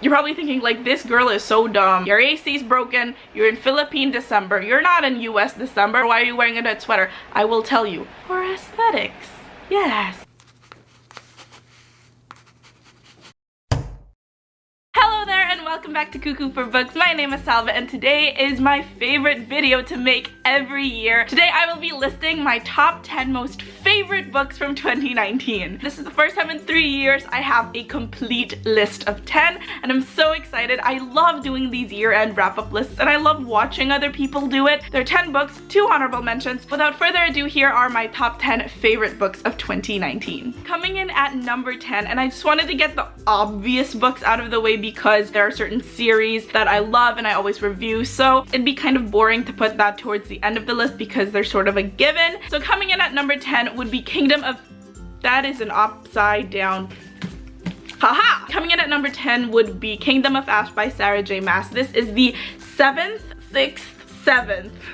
You're probably thinking like, this girl is so dumb. Your AC's broken, you're in Philippine December, you're not in US December, why are you wearing a knit sweater? I will tell you, for aesthetics. Yes. Hello there and welcome back to Cuckoo for Books. My name is Salva and today is my favorite video to make every year. Today I will be listing my top 10 most favorite books from 2019. This is the first time in 3 years I have a complete list of 10 and I'm so excited. I love doing these year-end wrap-up lists and I love watching other people do it. There are 10 books, 2 honorable mentions. Without further ado, here are my top 10 favorite books of 2019. Coming in at number 10, and I just wanted to get the obvious books out of the way because there are certain series that I love and I always review, so it'd be kind of boring to put that towards the end of the list because they're sort of a given. So coming in at number 10 would be Kingdom of... That is an upside down... Haha! Coming in at number 10 would be Kingdom of Ash by Sarah J. Maas. This is the 7th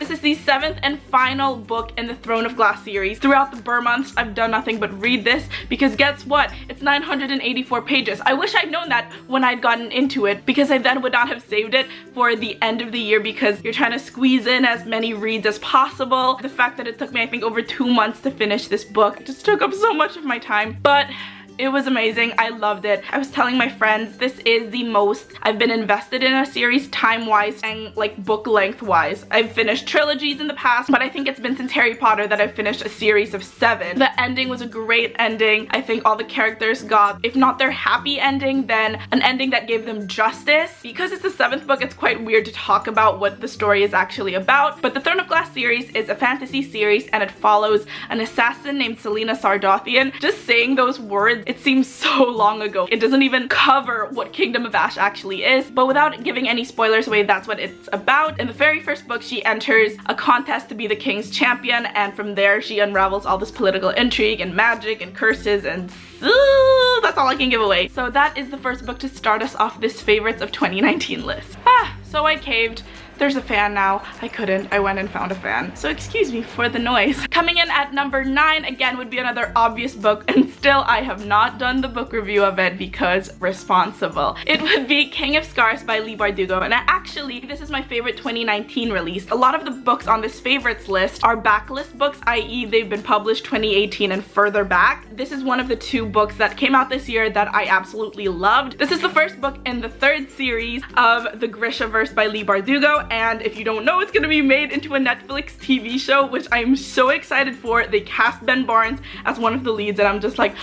This is the 7th and final book in the Throne of Glass series. Throughout the Burr months, I've done nothing but read this because guess what? It's 984 pages. I wish I'd known that when I'd gotten into it because I then would not have saved it for the end of the year because you're trying to squeeze in as many reads as possible. The fact that it took me, I think, over 2 months to finish this book just took up so much of my time, but it was amazing. I loved it. I was telling my friends this is the most I've been invested in a series time-wise and like book length-wise. I've finished trilogies in the past, but I think it's been since Harry Potter that I've finished a series of 7. The ending was a great ending. I think all the characters got, if not their happy ending, then an ending that gave them justice. Because it's the 7th book, it's quite weird to talk about what the story is actually about, but the Throne of Glass series is a fantasy series and it follows an assassin named Selena Sardothian. Just saying those words, it seems so long ago. It doesn't even cover what Kingdom of Ash actually is, but without giving any spoilers away, that's what it's about. In the very first book, she enters a contest to be the king's champion, and from there she unravels all this political intrigue and magic and curses and that's all I can give away. So that is the first book to start us off this favorites of 2019 list. So I caved. There's a fan now. I couldn't. I went and found a fan. So excuse me for the noise. Coming in at number 9, again, would be another obvious book, and still I have not done the book review of it because responsible. It would be King of Scars by Leigh Bardugo, and actually, this is my favorite 2019 release. A lot of the books on this favorites list are backlist books, i.e. they've been published 2018 and further back. This is one of the 2 books that came out this year that I absolutely loved. This is the first book in the 3rd series of the Grishaverse by Leigh Bardugo, and if you don't know, it's gonna be made into a Netflix TV show, which I'm so excited for. They cast Ben Barnes as one of the leads and I'm just like,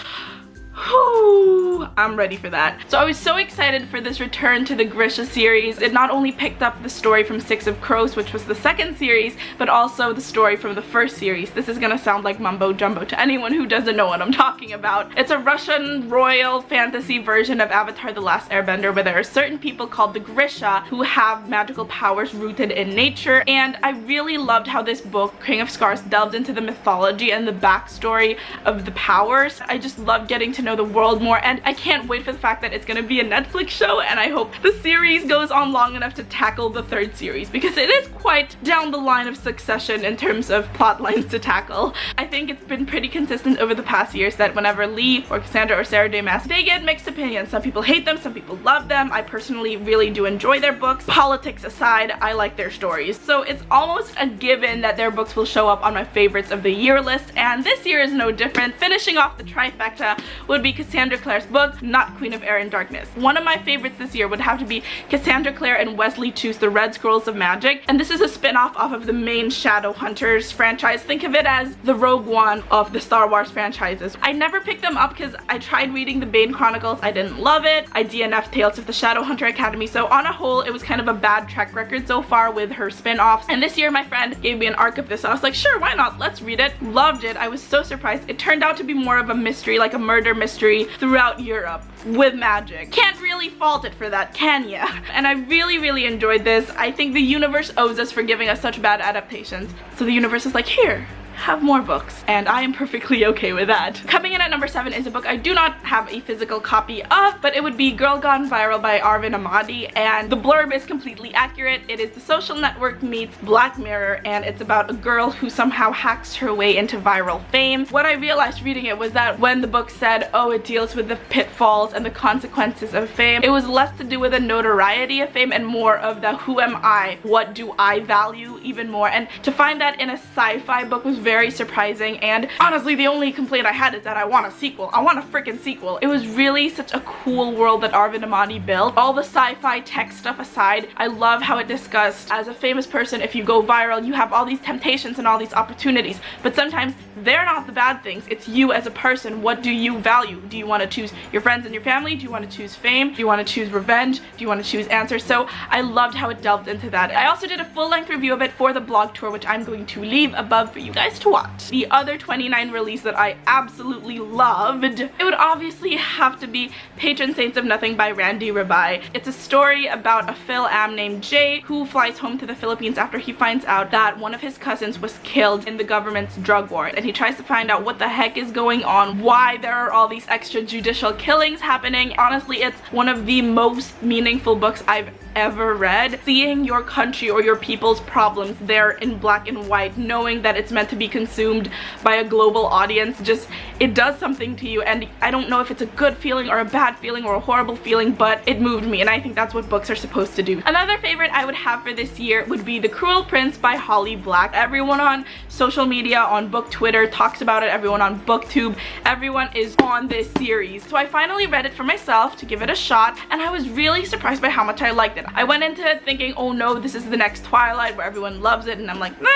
whew, I'm ready for that. So I was so excited for this return to the Grisha series. It not only picked up the story from 6 of Crows, which was the 2nd series, but also the story from the 1st series. This is gonna sound like mumbo jumbo to anyone who doesn't know what I'm talking about. It's a Russian royal fantasy version of Avatar: The Last Airbender where there are certain people called the Grisha who have magical powers rooted in nature, and I really loved how this book, King of Scars, delved into the mythology and the backstory of the powers. I just loved getting to know the world more, and I can't wait for the fact that it's gonna be a Netflix show, and I hope the series goes on long enough to tackle the 3rd series because it is quite down the line of Succession in terms of plot lines to tackle. I think it's been pretty consistent over the past years that whenever Leigh or Cassandra or Sarah J. Maas, they get mixed opinions. Some people hate them, some people love them. I personally really do enjoy their books. Politics aside, I like their stories. So it's almost a given that their books will show up on my favorites of the year list, and this year is no different. Finishing off the trifecta would be Cassandra Clare's book, Not Queen of Air and Darkness. One of my favorites this year would have to be Cassandra Clare and Wesley Chu's The Red Scrolls of Magic, and this is a spin-off off of the main Shadowhunters franchise. Think of it as the Rogue One of the Star Wars franchises. I never picked them up because I tried reading the Bane Chronicles, I didn't love it. I DNF'd Tales of the Shadowhunter Academy, so on a whole, it was kind of a bad track record so far with her spin-offs, and this year my friend gave me an arc of this, and I was like, sure, why not? Let's read it. Loved it. I was so surprised. It turned out to be more of a mystery, like a murder mystery throughout Europe with magic. Can't really fault it for that, can ya? And I really enjoyed this. I think the universe owes us for giving us such bad adaptations. So the universe is like, here, have more books, and I am perfectly okay with that. Coming in at number 7 is a book I do not have a physical copy of, but it would be Girl Gone Viral by Arvind Amadi, and the blurb is completely accurate. It is The Social Network meets Black Mirror, and it's about a girl who somehow hacks her way into viral fame. What I realized reading it was that when the book said, oh, it deals with the pitfalls and the consequences of fame, it was less to do with the notoriety of fame and more of the who am I, what do I value even more. And to find that in a sci-fi book was very surprising, and honestly the only complaint I had is that I want a sequel. I want a freaking sequel. It was really such a cool world that Arvind Amadi built. All the sci-fi tech stuff aside, I love how it discussed as a famous person, if you go viral, you have all these temptations and all these opportunities, but sometimes they're not the bad things. It's you as a person. What do you value? Do you want to choose your friends and your family? Do you want to choose fame? Do you want to choose revenge? Do you want to choose answers? So I loved how it delved into that. I also did a full-length review of it for the blog tour, which I'm going to leave above for you guys to watch. The other 29 release that I absolutely loved, it would obviously have to be Patron Saints of Nothing by Randy Rabai. It's a story about a Phil Am named Jay who flies home to the Philippines after he finds out that one of his cousins was killed in the government's drug war, and he tries to find out what the heck is going on, why there are all these extrajudicial killings happening. Honestly, it's one of the most meaningful books I've ever read. Seeing your country or your people's problems there in black and white, knowing that it's meant to be consumed by a global audience, just, it does something to you, and I don't know if it's a good feeling or a bad feeling or a horrible feeling, but it moved me, and I think that's what books are supposed to do. Another favorite I would have for this year would be The Cruel Prince by Holly Black. Everyone on social media, on book Twitter, talks about it. Everyone on booktube, everyone is on this series. So I finally read it for myself to give it a shot, and I was really surprised by how much I liked it. I went into it thinking, oh no, this is the next Twilight where everyone loves it, and I'm like, meh.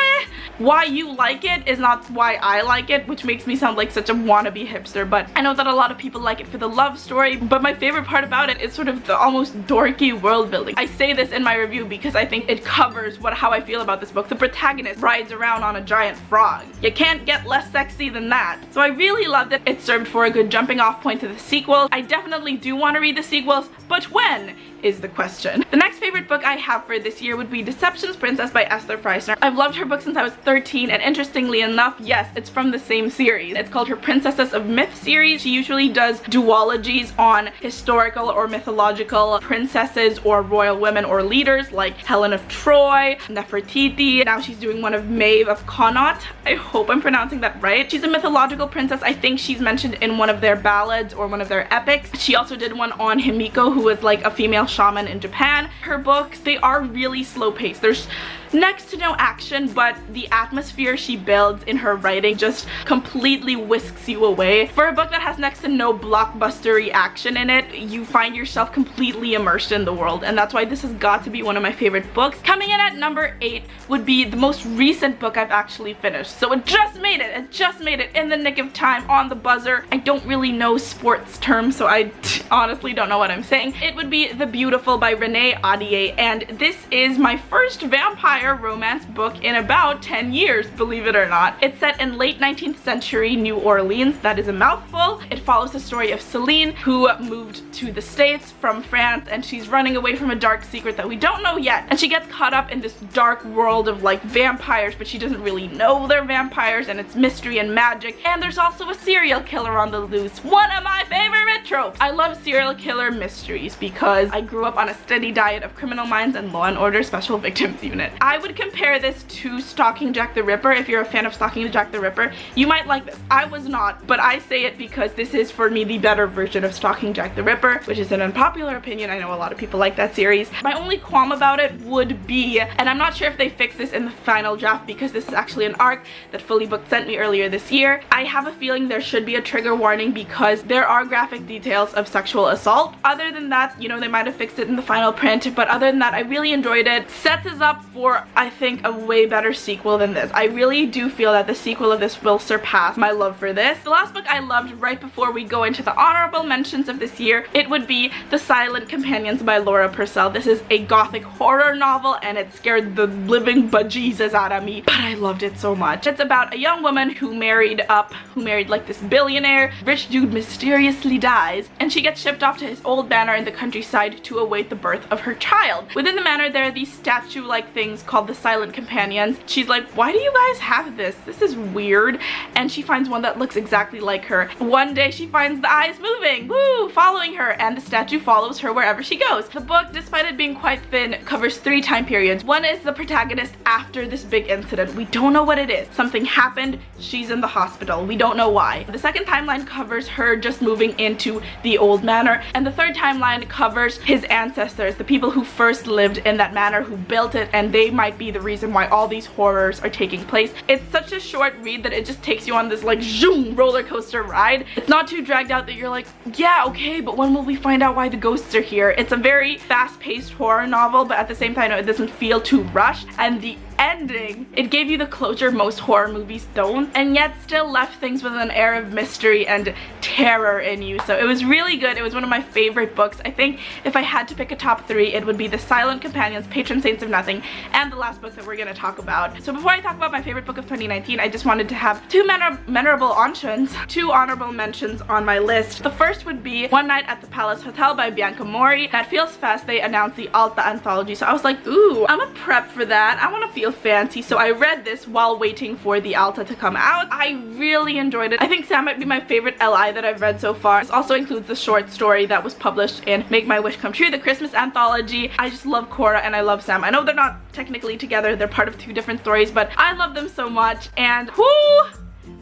Why you like it is not why I like it, which makes me sound like such a wannabe hipster, but I know that a lot of people like it for the love story, but my favorite part about it is sort of the almost dorky world building. I say this in my review because I think it covers how I feel about this book. The protagonist rides around on a giant frog. You can't get less sexy than that. So I really loved it. It served for a good jumping off point to the sequel. I definitely do want to read the sequels, but when is the question. The next favorite book I have for this year would be Deception's Princess by Esther Freisner. I've loved her book since I was 13, and interestingly enough, yes, it's from the same series. It's called her Princesses of Myth series. She usually does duologies on historical or mythological princesses or royal women or leaders like Helen of Troy, Nefertiti. Now she's doing one of Maeve of Connaught. I hope I'm pronouncing that right. She's a mythological princess. I think she's mentioned in one of their ballads or one of their epics. She also did one on Himiko, who was like a female shaman in Japan. Her books, they are really slow paced. There's next to no action, but the atmosphere she builds in her writing just completely whisks you away. For a book that has next to no blockbustery action in it, you find yourself completely immersed in the world, and that's why this has got to be one of my favorite books. Coming in at number 8 would be the most recent book I've actually finished. So it just made it in the nick of time, on the buzzer. I don't really know sports terms, so I honestly don't know what I'm saying. It would be The Beautiful by Renee Ahdieh, and this is my first vampire romance book in about 10 years, believe it or not. It's set in late 19th century New Orleans. That is a mouthful. It follows the story of Celine, who moved to the States from France, and she's running away from a dark secret that we don't know yet. And she gets caught up in this dark world of like vampires, but she doesn't really know they're vampires, and it's mystery and magic. And there's also a serial killer on the loose. One of my favorite tropes. I love serial killer mysteries because I grew up on a steady diet of Criminal Minds and Law & Order Special Victims Unit. I would compare this to Stalking Jack the Ripper. If you're a fan of Stalking Jack the Ripper, you might like this. I was not, but I say it because this is for me the better version of Stalking Jack the Ripper, which is an unpopular opinion. I know a lot of people like that series. My only qualm about it would be, and I'm not sure if they fix this in the final draft because this is actually an arc that Fully Booked sent me earlier this year, I have a feeling there should be a trigger warning because there are graphic details of sexual assault. Other than that, you know, they might have fixed it in the final print, but other than that, I really enjoyed it. Sets us up for, I think, a way better sequel than this. I really do feel that the sequel of this will surpass my love for this. The last book I loved right before we go into the honorable mentions of this year, it would be The Silent Companions by Laura Purcell. This is a gothic horror novel, and it scared the living bejesus out of me, but I loved it so much. It's about a young woman who married like this billionaire. Rich dude mysteriously dies, and she gets shipped off to his old manor in the countryside to await the birth of her child. Within the manor, there are these statue-like things called The Silent Companions. She's like, why do you guys have this? This is weird. And she finds one that looks exactly like her. One day she finds the eyes moving, woo, following her, and the statue follows her wherever she goes. The book, despite it being quite thin, covers 3 time periods. One is the protagonist after this big incident. We don't know what it is. Something happened, she's in the hospital. We don't know why. The second timeline covers her just moving into the old manor, and the third timeline covers his ancestors, the people who first lived in that manor, who built it, and they might be the reason why all these horrors are taking place. It's such a short read that it just takes you on this like zoom roller coaster ride. It's not too dragged out that you're like, yeah, okay, but when will we find out why the ghosts are here? It's a very fast-paced horror novel, but at the same time, it doesn't feel too rushed, and the ending, it gave you the closure most horror movies don't, and yet still left things with an air of mystery and terror in you. So it was really good. It was one of my favorite books. I think if I had to pick a top 3, it would be The Silent Companions, Patron Saints of Nothing, and the last book that we're gonna talk about. So before I talk about my favorite book of 2019, I just wanted to have 2 memorable mentions, 2 honorable mentions on my list. The first would be One Night at the Palace Hotel by Bianca Mori. At Feels Fest, they announced the Alta anthology, so I was like, ooh, I'm a prep for that. I want to feel fancy, so I read this while waiting for the Alta to come out. I really enjoyed it. I think Sam might be my favorite LI that I've read so far. This also includes the short story that was published in Make My Wish Come True, the Christmas anthology. I just love Cora and I love Sam. I know they're not technically together, they're part of 2 different stories, but I love them so much, and whoo!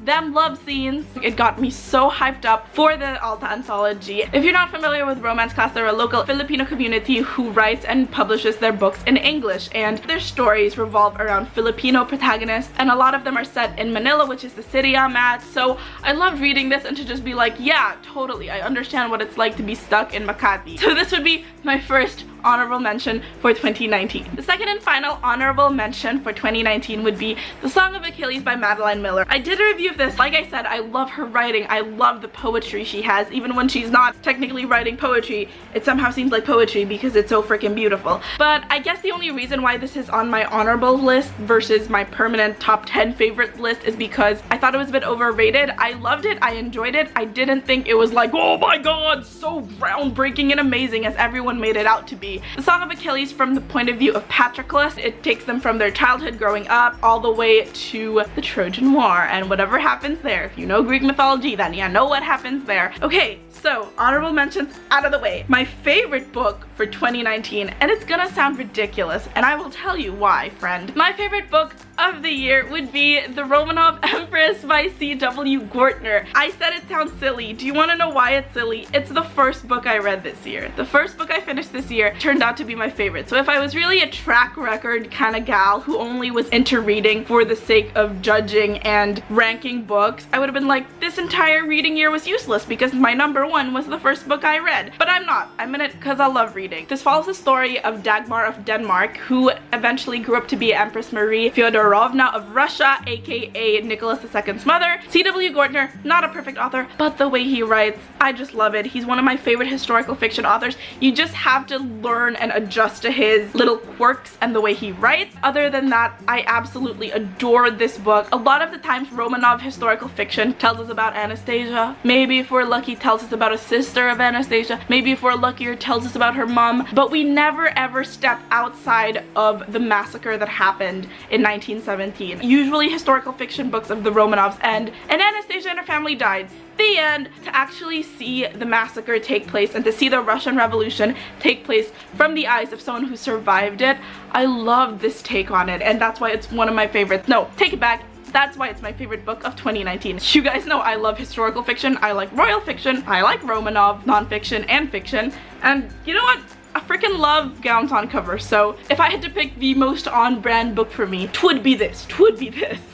Them love scenes. It got me so hyped up for the Alta anthology. If you're not familiar with Romance Class, they're a local Filipino community who writes and publishes their books in English, and their stories revolve around Filipino protagonists, and a lot of them are set in Manila, which is the city I'm at. So I loved reading this and to just be like, yeah, totally, I understand what it's like to be stuck in Makati. So this would be my first honorable mention for 2019. The second and final honorable mention for 2019 would be The Song of Achilles by Madeline Miller. I did a review of this. Like I said, I love her writing. I love the poetry she has. Even when she's not technically writing poetry, it somehow seems like poetry because it's so freaking beautiful. But I guess the only reason why this is on my honorable list versus my permanent top 10 favorite list is because I thought it was a bit overrated. I loved it. I enjoyed it. I didn't think it was like, oh my god, so groundbreaking and amazing as everyone made it out to be. The Song of Achilles, from the point of view of Patroclus, it takes them from their childhood growing up all the way to the Trojan War and whatever happens there. If you know Greek mythology, then you know what happens there. Okay, so honorable mentions out of the way. My favorite book for 2019, and it's gonna sound ridiculous, and I will tell you why, friend. My favorite book of the year would be The Romanov Empress by C.W. Gortner. I said it sounds silly. Do you want to know why it's silly? It's the first book I read this year. The first book I finished this year turned out to be my favorite. So if I was really a track record kind of gal who only was into reading for the sake of judging and ranking books, I would have been like, this entire reading year was useless because my number 1 was the first book I read. But I'm not. I'm in it because I love reading. This follows the story of Dagmar of Denmark, who eventually grew up to be Empress Marie Feodorovna of Russia, aka Nicholas II's mother. C.W. Gortner, not a perfect author, but the way he writes, I just love it. He's one of my favorite historical fiction authors. You just have to learn and adjust to his little quirks and the way he writes. Other than that, I absolutely adore this book. A lot of the times Romanov historical fiction tells us about Anastasia. Maybe if we're lucky, tells us about a sister of Anastasia. Maybe if we're luckier, tells us about her mom. But we never ever step outside of the massacre that happened in 1917. Usually historical fiction books of the Romanovs end, and Anastasia and her family died. The end. To actually see the massacre take place and to see the Russian Revolution take place from the eyes of someone who survived it, I love this take on it, and that's why it's one of my favorites. No, take it back. That's why it's my favorite book of 2019. You guys know I love historical fiction, I like royal fiction, I like Romanov, non-fiction and fiction, and you know what? I freaking love gowns on cover, so if I had to pick the most on-brand book for me, twould be this.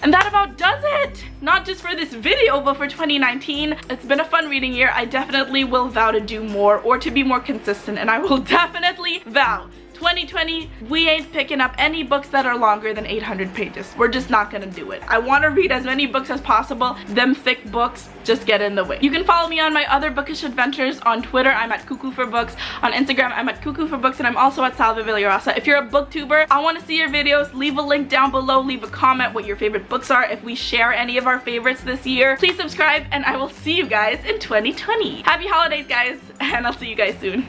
And that about does it! Not just for this video, but for 2019. It's been a fun reading year. I definitely will vow to do more or to be more consistent, and I will definitely vow 2020, we ain't picking up any books that are longer than 800 pages. We're just not gonna do it. I want to read as many books as possible. Them thick books just get in the way. You can follow me on my other bookish adventures on Twitter. I'm at Cuckoo for Books. On Instagram, I'm at Cuckoo for Books, and I'm also at Salva Villarosa. If you're a booktuber, I want to see your videos. Leave a link down below. Leave a comment what your favorite books are. If we share any of our favorites this year, please subscribe, and I will see you guys in 2020. Happy holidays, guys, and I'll see you guys soon.